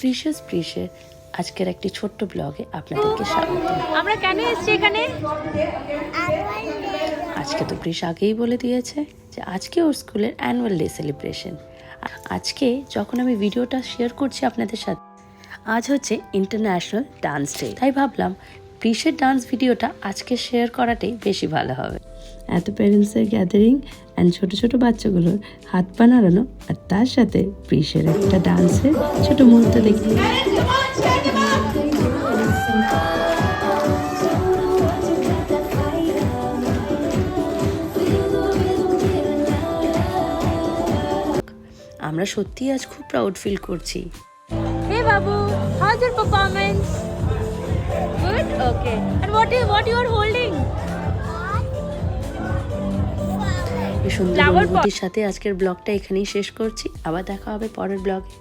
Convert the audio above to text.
প্রিশের আজকের একটি ছোট্ট ব্লগে আপনাদেরকে স্বাগত। আমরা কেন এসেছি এখানে? আজকে তো প্রিশ আগেই বলে দিয়েছে যে আজকে ওর স্কুলের অ্যানুয়াল ডে সেলিব্রেশন। আজকে যখন আমি ভিডিওটা শেয়ার করছি আপনাদের সাথে, আজ হচ্ছে ইন্টারন্যাশনাল ডান্স ডে, তাই ভাবলাম প্রিশের ডান্স ভিডিওটা আজকে শেয়ার করাটাই বেশি ভালো হবে। এত প্যারেন্টসের গ্যাদারিং অ্যান্ড ছোট ছোট বাচ্চাগুলোর হাত পা নাড়ানো, আর তার সাথে প্রিশের একটা ডান্সের ছোট মুহূর্ত দেখতে। আমরা সত্যি আজ খুব প্রাউড ফিল করছি। Hey Babu, how's your performance? Good? Okay. And what you are holding? এই সুন্দর অনুভূতির সাথে আজকের ব্লগটা এখানেই শেষ করছি। আবার দেখা হবে পরের ব্লগে।